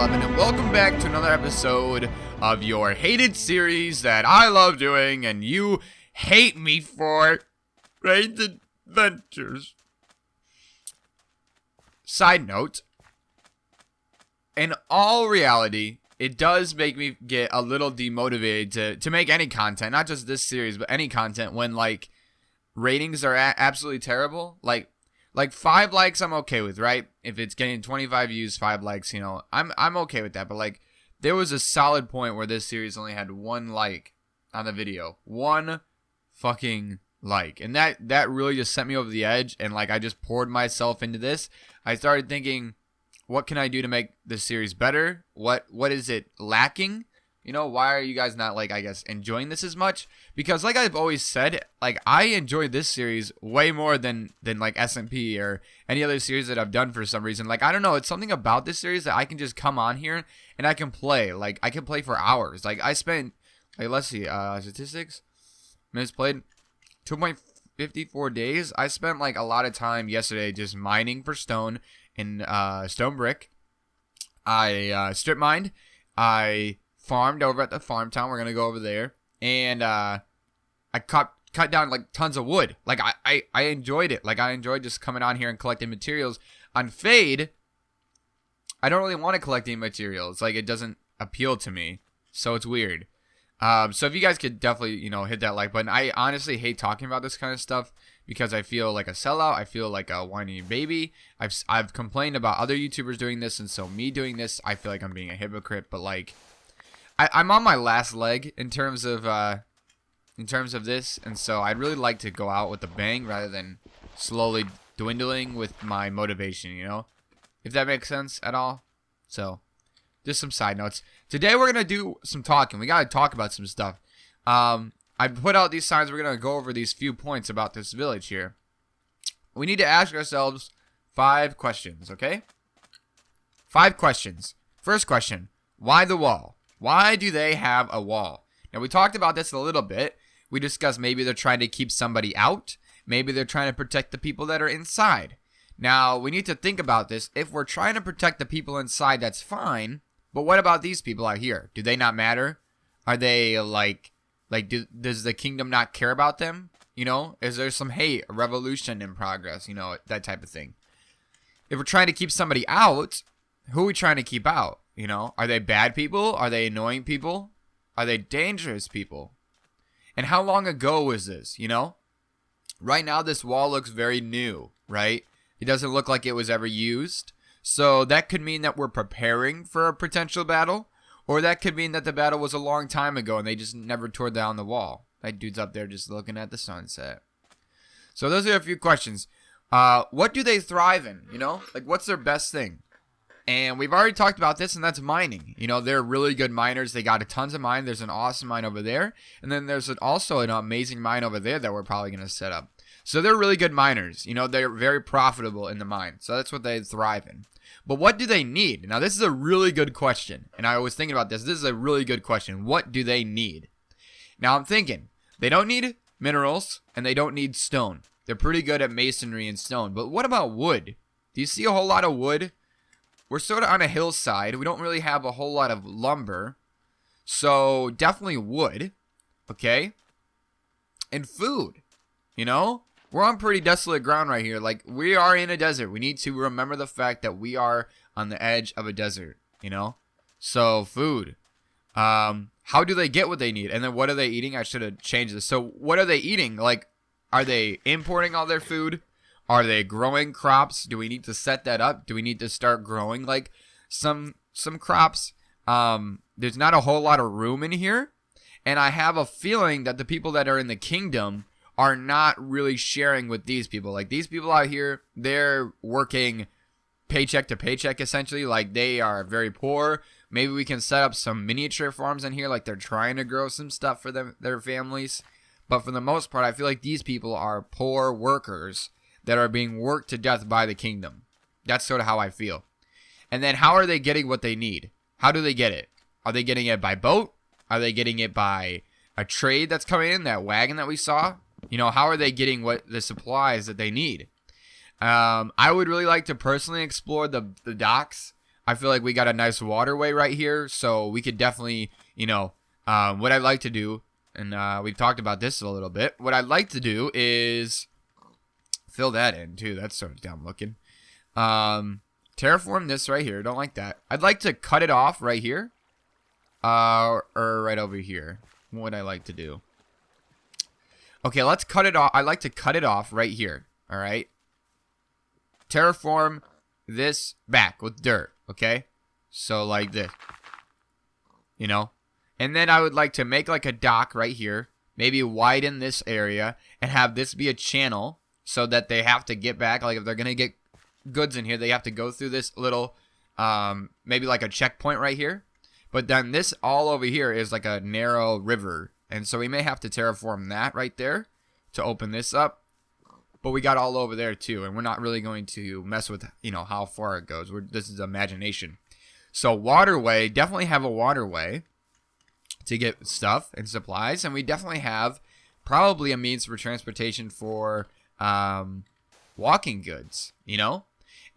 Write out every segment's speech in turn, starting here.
E24 and welcome back to another episode of your hated series that I love doing and you hate me for, Raine's Adventures. Side note, in all reality, it does make me get a little demotivated to make any content, not just this series, but any content when, like, ratings are absolutely terrible. Like 5 likes I'm okay with, right? If it's getting 25 views, 5 likes, you know, I'm okay with that. But, like, there was a solid point where this series only had 1 like on the video. 1 fucking like. And that really just sent me over the edge, and, like, I just poured myself into this. I started thinking, what can I do to make this series better? What is it lacking? You know, why are you guys not, like, I guess, enjoying this as much? Because, like I've always said, like, I enjoy this series way more than like, SMP or any other series that I've done for some reason. Like, I don't know, it's something about this series that I can just come on here and I can play. Like, I can play for hours. Like, I spent, like, let's see, statistics, minutes played, 2.54 days. I spent, like, a lot of time yesterday just mining for stone and stone brick. I strip mined. I farmed over at the farm town. We're gonna go over there, and I cut down, like, tons of wood. Like, I enjoyed it. Like, I enjoyed just coming on here and collecting materials. On Fade, I don't really want to collect any materials. Like, it doesn't appeal to me, so it's weird. So if you guys could definitely, you know, hit that like button. I honestly hate talking about this kind of stuff because I feel like a sellout. I feel like a whiny baby. I've complained about other YouTubers doing this, and so me doing this, I feel like I'm being a hypocrite. But, like, I'm on my last leg in terms of this, and so I'd really like to go out with a bang rather than slowly dwindling with my motivation, you know, if that makes sense at all. So just some side notes. Today we're gonna do some talking. We gotta talk about some stuff. I put out these signs. We're gonna go over these few points about this village here. We need to ask ourselves 5 questions, okay? 5 questions. First question: why the wall? Why do they have a wall? Now, we talked about this a little bit. We discussed maybe they're trying to keep somebody out. Maybe they're trying to protect the people that are inside. Now, we need to think about this. If we're trying to protect the people inside, that's fine. But what about these people out here? Do they not matter? Are they, does the kingdom not care about them? You know, is there some hate, a revolution in progress? You know, that type of thing. If we're trying to keep somebody out, who are we trying to keep out? You know, are they bad people? Are they annoying people? Are they dangerous people? And how long ago was this, you know? Right now, this wall looks very new, right? It doesn't look like it was ever used. So that could mean that we're preparing for a potential battle. Or that could mean that the battle was a long time ago and they just never tore down the wall. That dude's up there just looking at the sunset. So those are a few questions. What do they thrive in, you know? Like, what's their best thing? And we've already talked about this, and that's mining. You know, they're really good miners. They got a tons of mine. There's an awesome mine over there. And then there's also an amazing mine over there that we're probably going to set up. So they're really good miners. You know, they're very profitable in the mine. So that's what they thrive in. But what do they need? Now, this is a really good question. And I was thinking about this. This is a really good question. What do they need? Now, I'm thinking they don't need minerals, and they don't need stone. They're pretty good at masonry and stone. But what about wood? Do you see a whole lot of wood? We're sort of on a hillside. We don't really have a whole lot of lumber. So, definitely wood. Okay? And food. You know? We're on pretty desolate ground right here. Like, we are in a desert. We need to remember the fact that we are on the edge of a desert. You know? So, food. How do they get what they need? And then what are they eating? I should have changed this. So, what are they eating? Like, are they importing all their food? Are they growing crops? Do we need to set that up? Do we need to start growing, like, some crops? There's not a whole lot of room in here. And I have a feeling that the people that are in the kingdom are not really sharing with these people. Like, these people out here, they're working paycheck to paycheck, essentially. Like, they are very poor. Maybe we can set up some miniature farms in here. Like, they're trying to grow some stuff for their families. But for the most part, I feel like these people are poor workers that are being worked to death by the kingdom. That's sort of how I feel. And then how are they getting what they need? How do they get it? Are they getting it by boat? Are they getting it by a trade that's coming in, that wagon that we saw? You know, how are they getting what the supplies that they need? I would really like to personally explore the docks. I feel like we got a nice waterway right here, so we could definitely, you know, what I'd like to do, and we've talked about this a little bit. What I'd like to do is fill that in too. That's sort of dumb looking. Terraform this right here. Don't like that. I'd like to cut it off right here, or right over here. What would I like to do? Okay, let's cut it off. I like to cut it off right here. All right. Terraform this back with dirt. Okay, so like this. You know, and then I would like to make like a dock right here. Maybe widen this area and have this be a channel so that they have to get back. Like if they're gonna get goods in here, they have to go through this little, maybe like a checkpoint right here. But then this all over here is like a narrow river. And so we may have to terraform that right there to open this up. But we got all over there too. And we're not really going to mess with, you know, how far it goes. This is imagination. So waterway, definitely have a waterway to get stuff and supplies. And we definitely have probably a means for transportation for walking goods, you know?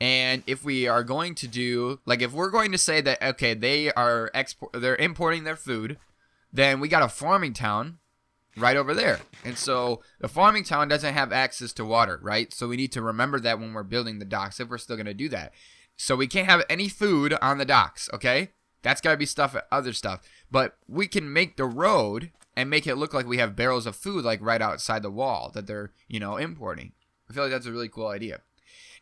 And if we are going to do, like if we're going to say that, okay, they're importing their food, then we got a farming town right over there. And so the farming town doesn't have access to water, right? So we need to remember that when we're building the docks, if we're still going to do that. So we can't have any food on the docks, okay? That's got to be other stuff. But we can make the road and make it look like we have barrels of food like right outside the wall that they're, you know, importing. I feel like that's a really cool idea.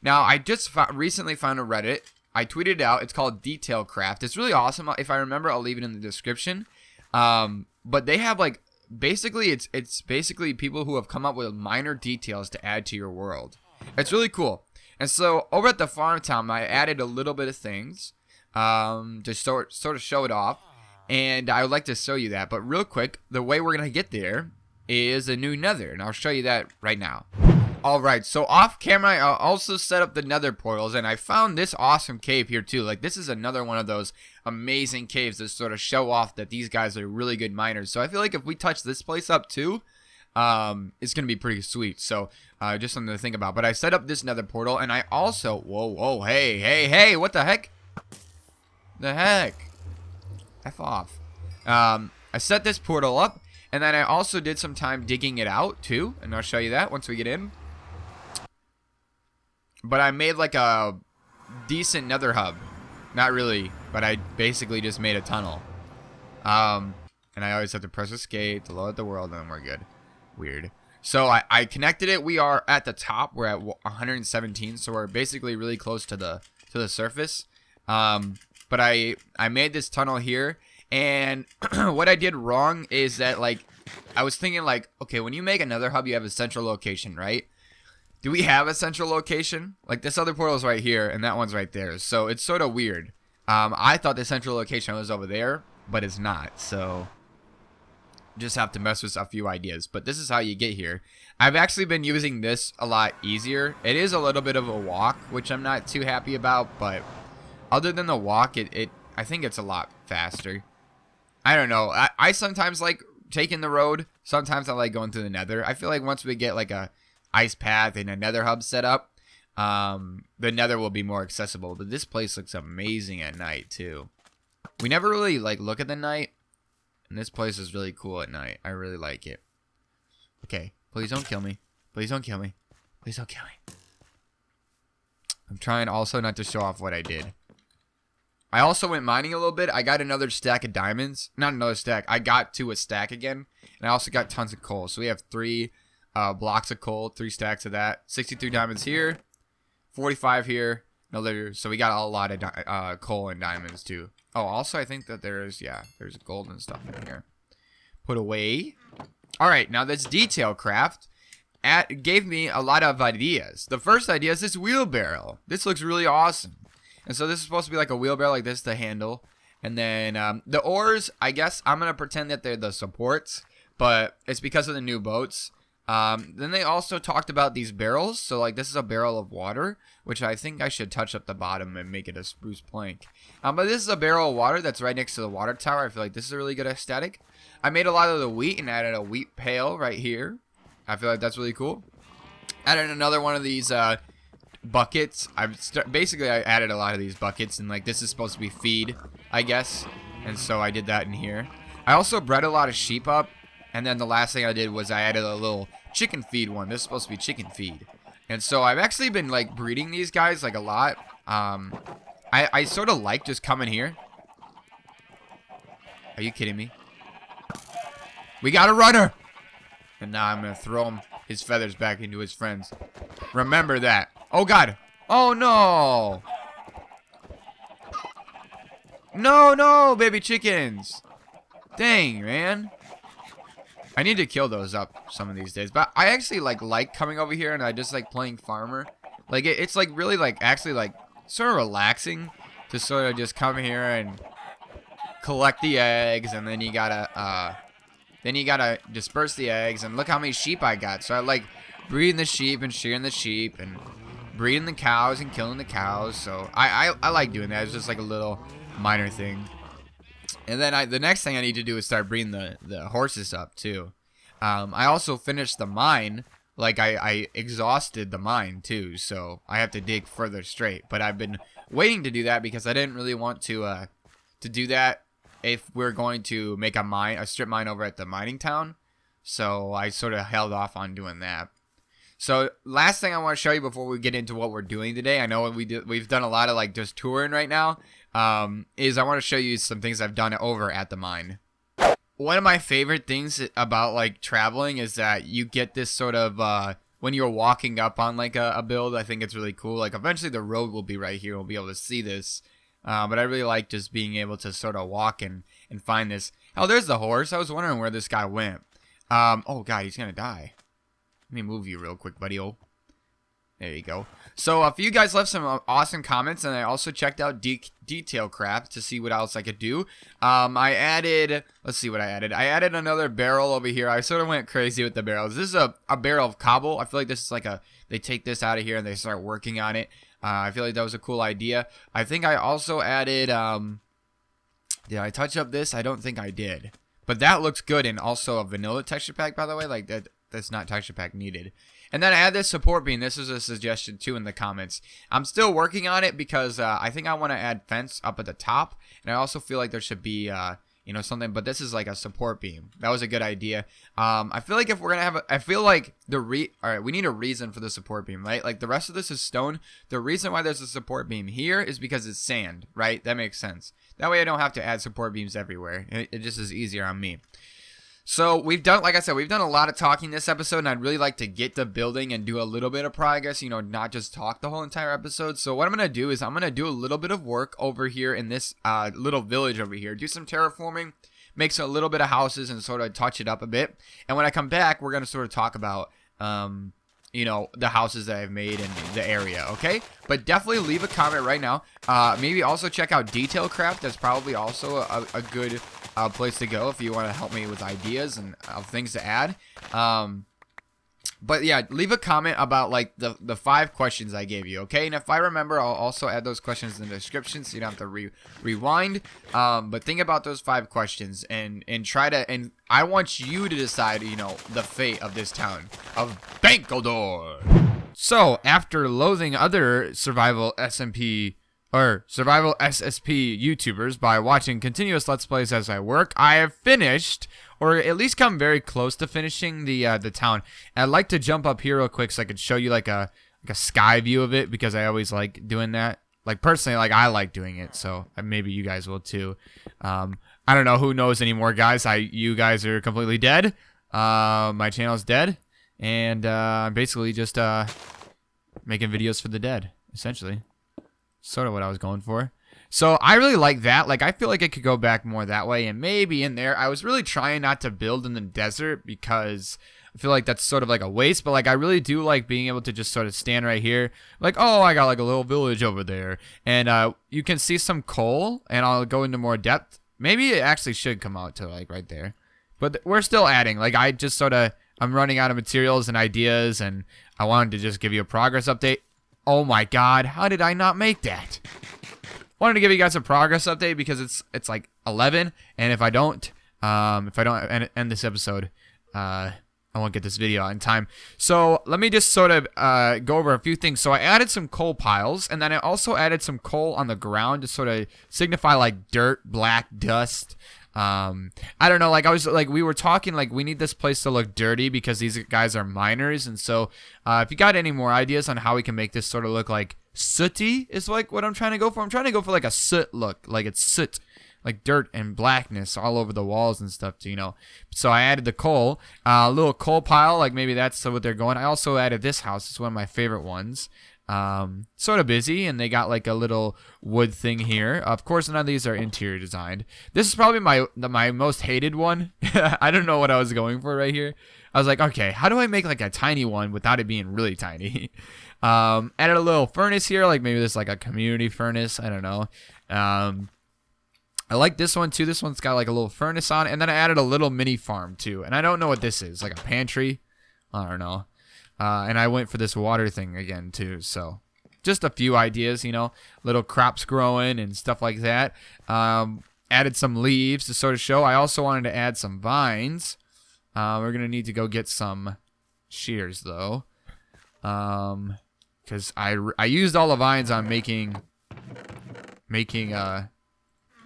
Now, I just recently found a Reddit. I tweeted it out. It's called Detail Craft. It's really awesome. If I remember, I'll leave it in the description. But they have like, basically, it's basically people who have come up with minor details to add to your world. It's really cool. And so over at the farm town, I added a little bit of things to sort of show it off. And I would like to show you that. But real quick, the way we're going to get there is a new nether. And I'll show you that right now. Alright, so off camera, I also set up the nether portals, and I found this awesome cave here too. Like, this is another one of those amazing caves that sort of show off that these guys are really good miners. So I feel like if we touch this place up too, it's going to be pretty sweet. So, just something to think about. But I set up this nether portal, and I also, whoa, hey, what the heck? The heck? F off. I set this portal up, and then I also did some time digging it out too, and I'll show you that once we get in. But I made like a decent nether hub. Not really, but I basically just made a tunnel. And I always have to press escape to load the world, and then we're good. Weird. So I connected it. We are at the top. We're at 117, so we're basically really close to the surface. But I made this tunnel here, and what I did wrong is that, like, I was thinking, like, okay, when you make another hub, you have a central location, right? Do we have a central location? Like, this other portal is right here, and that one's right there. So it's sort of weird. I thought the central location was over there, but it's not. So just have to mess with a few ideas. But this is how you get here. I've actually been using this a lot easier. It is a little bit of a walk, which I'm not too happy about. But other than the walk, I think it's a lot faster. I don't know. I sometimes like taking the road. Sometimes I like going through the nether. I feel like once we get like a ice path and a nether hub set up, the nether will be more accessible. But this place looks amazing at night too. We never really like look at the night, and this place is really cool at night. I really like it. Okay, please don't kill me. Please don't kill me. Please don't kill me. I'm trying also not to show off what I did. I also went mining a little bit. I got another stack of diamonds. Not another stack. I got to a stack again. And I also got tons of coal. So we have 3 blocks of coal. 3 stacks of that. 63 diamonds here. 45 here. Another. So we got a lot of coal and diamonds too. Oh, also I think that there's gold and stuff in here. Put away. Alright, now this detail craft gave me a lot of ideas. The first idea is this wheelbarrow. This looks really awesome. And so this is supposed to be like a wheelbarrow like this to handle. And then the oars, I guess I'm going to pretend that they're the supports. But it's because of the new boats. Then they also talked about these barrels. So like this is a barrel of water, which I think I should touch up the bottom and make it a spruce plank. But this is a barrel of water that's right next to the water tower. I feel like this is a really good aesthetic. I made a lot of the wheat and added a wheat pail right here. I feel like that's really cool. Added another one of these buckets. Basically I added a lot of these buckets, and like this is supposed to be feed, I guess. And so I did that in here. I also bred a lot of sheep up, and then the last thing I did was I added a little chicken feed one. This is supposed to be chicken feed. And so I've actually been like breeding these guys like a lot. I sort of like just coming here. Are you kidding me? We got a runner! And now I'm going to throw him his feathers back into his friends. Remember that. Oh, God. Oh, no. No, no, baby chickens. Dang, man. I need to kill those up some of these days. But I actually, like coming over here, and I just like playing farmer. Like, it's, like, really, like, actually, like, sort of relaxing to sort of just come here and collect the eggs, and then you gotta, disperse the eggs, and look how many sheep I got. So I like breeding the sheep and shearing the sheep and breeding the cows and killing the cows. So I like doing that. It's just like a little minor thing. And then the next thing I need to do is start breeding the horses up too. I also finished the mine. Like I exhausted the mine too, so I have to dig further straight. But I've been waiting to do that because I didn't really want to do that if we're going to make a strip mine over at the mining town. So I sort of held off on doing that. So last thing I want to show you before we get into what we're doing today, I know we've done a lot of like just touring right now, is I want to show you some things I've done over at the mine. One of my favorite things about like traveling is that you get this sort of when you're walking up on like a build. I think it's really cool. Like eventually the road will be right here. We'll be able to see this. But I really like just being able to sort of walk and find this. Oh, there's the horse. I was wondering where this guy went. Oh, God, he's going to die. Let me move you real quick, buddy. Oh, there you go. So a few guys left some awesome comments, and I also checked out Detail Craft to see what else I could do. Let's see what I added. I added another barrel over here. I sort of went crazy with the barrels. This is a barrel of cobble. I feel like this is like they take this out of here and they start working on it. I feel like that was a cool idea. I think I also added, did I touch up this? I don't think I did. But that looks good, and also a vanilla texture pack, by the way. Like, that's not texture pack needed. And then I add this support beam. This is a suggestion, too, in the comments. I'm still working on it because I think I want to add fence up at the top. And I also feel like there should be, something. But this is like a support beam. That was a good idea. I feel like if we're going to have alright, we need a reason for the support beam, right? Like the rest of this is stone. The reason why there's a support beam here is because it's sand, right? That makes sense. That way I don't have to add support beams everywhere. It just is easier on me. So like I said, we've done a lot of talking this episode, and I'd really like to get to building and do a little bit of progress, not just talk the whole entire episode. So what I'm going to do is I'm going to do a little bit of work over here in this little village over here, do some terraforming, make a little bit of houses and sort of touch it up a bit. And when I come back, we're going to sort of talk about, the houses that I've made in the area, okay? But definitely leave a comment right now. Maybe also check out Detail Craft. That's probably also a good place to go if you want to help me with ideas and things to add. But yeah, leave a comment about like the 5 questions I gave you, okay? And if I remember, I'll also add those questions in the description so you don't have to rewind. But think about those 5 questions and and I want you to decide, the fate of this town of Bankldor. So after loathing other survival SSP YouTubers by watching continuous Let's Plays as I work, I have finished, or at least come very close to finishing the town. And I'd like to jump up here real quick so I could show you like a sky view of it, because I always like doing that. Like personally, like I like doing it, so maybe you guys will too. I don't know who knows anymore, guys. You guys are completely dead. My channel's dead, and I'm basically just making videos for the dead, essentially. Sort of what I was going for. So I really like that. Like I feel like it could go back more that way, and maybe in there. I was really trying not to build in the desert because I feel like that's sort of like a waste, but like I really do like being able to just sort of stand right here. Like, oh, I got like a little village over there, and you can see some coal, and I'll go into more depth. Maybe it actually should come out to like right there, but we're still adding. Like I just sort of, I'm running out of materials and ideas, and I wanted to just give you a progress update. Oh my God, how did I not make that? Wanted to give you guys a progress update because it's like 11, and if I don't end this episode, I won't get this video out in time. So let me just sort of go over a few things. So I added some coal piles, and then I also added some coal on the ground to sort of signify like dirt, black dust. I don't know, like we were talking, like we need this place to look dirty because these guys are miners. And so if you got any more ideas on how we can make this sort of look like sooty is like what I'm trying to go for. I'm trying to go for like a soot look, like it's soot, like dirt and blackness all over the walls and stuff, you know. So I added the coal, a little coal pile, like maybe that's what they're going. I also added this house. It's one of my favorite ones. Sort of busy, and they got like a little wood thing here. Of course, none of these are interior designed. This is probably my most hated one. I don't know what I was going for right here. I was like, okay, how do I make like a tiny one without it being really tiny? Added a little furnace here, like maybe this like a community furnace. I don't know. I like this one too. This one's got like a little furnace on it. And then I added a little mini farm too. And I don't know what this is. Like a pantry? I don't know. And I went for this water thing again too. So just a few ideas, you know. Little crops growing and stuff like that. Added some leaves to sort of show. I also wanted to add some vines. We're going to need to go get some shears though. Because I used all the vines on making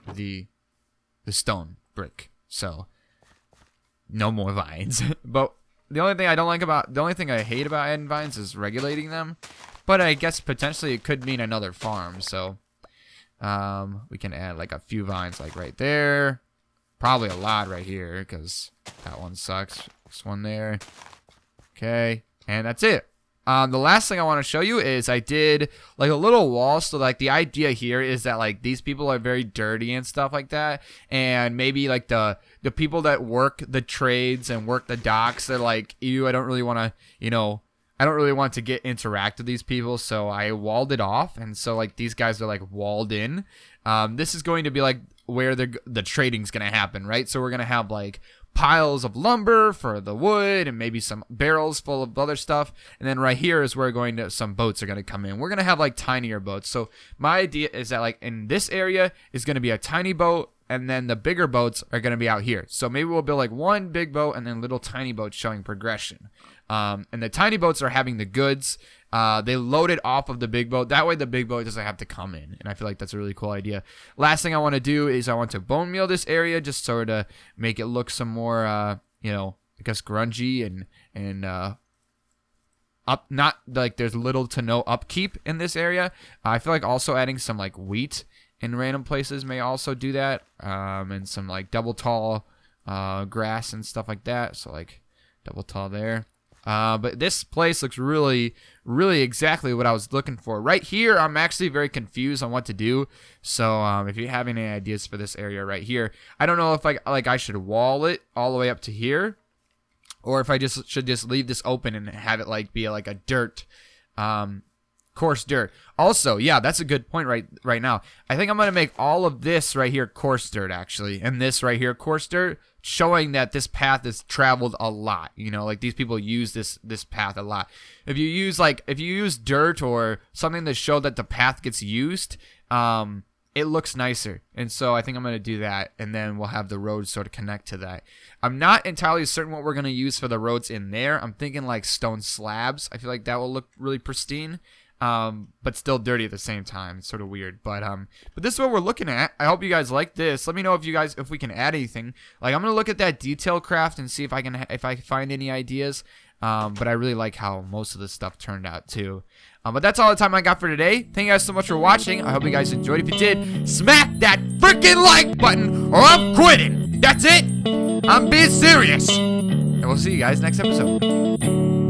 the stone brick, so no more vines. But the only thing I hate about adding vines is regulating them. But I guess potentially it could mean another farm. So we can add like a few vines, like right there. Probably a lot right here because that one sucks. This one there. Okay, and that's it. The last thing I want to show you is I did like a little wall. So like the idea here is that like these people are very dirty and stuff like that. And maybe like the people that work the trades and work the docks, they're like, ew, I don't really want to, you know, I don't really want to interact with these people. So I walled it off. And so like these guys are like walled in. This is going to be like where the trading's going to happen, right? So we're going to have like piles of lumber for the wood and maybe some barrels full of other stuff. And then right here is where some boats are going to come in. We're going to have like tinier boats. So my idea is that like in this area is going to be a tiny boat, and then the bigger boats are going to be out here. So maybe we'll build like one big boat and then little tiny boats showing progression. And the tiny boats are having the goods. They load it off of the big boat. That way the big boat doesn't have to come in. And I feel like that's a really cool idea. Last thing I want to do is I want to bone meal this area just sort of make it look some more, you know, I guess grungy and up. Not like there's little to no upkeep in this area. I feel like also adding some like wheat in random places may also do that. And some like double tall grass and stuff like that. So like double tall there. But this place looks really, really exactly what I was looking for. Right here, I'm actually very confused on what to do. So if you have any ideas for this area right here, I don't know if I should wall it all the way up to here, or if I should just leave this open and have it like be like a dirt, coarse dirt. Also, yeah, that's a good point right now. I think I'm gonna make all of this right here coarse dirt actually, and this right here coarse dirt, showing that this path is traveled a lot. You know, like these people use this path a lot. If you use dirt or something to show that the path gets used, it looks nicer. And so I think I'm going to do that, and then we'll have the roads sort of connect to that. I'm not entirely certain what we're going to use for the roads in there. I'm thinking like stone slabs. I feel like that will look really pristine. But still dirty at the same time. It's sort of weird, but this is what we're looking at. I hope you guys like this. Let me know if we can add anything. Like I'm gonna look at that detail craft and see if I can find any ideas. But I really like how most of this stuff turned out too. But that's all the time I got for today. Thank you guys so much for watching. I hope you guys enjoyed. If you did, smack that freaking like button or I'm quitting. That's it. I'm being serious. And we'll see you guys next episode.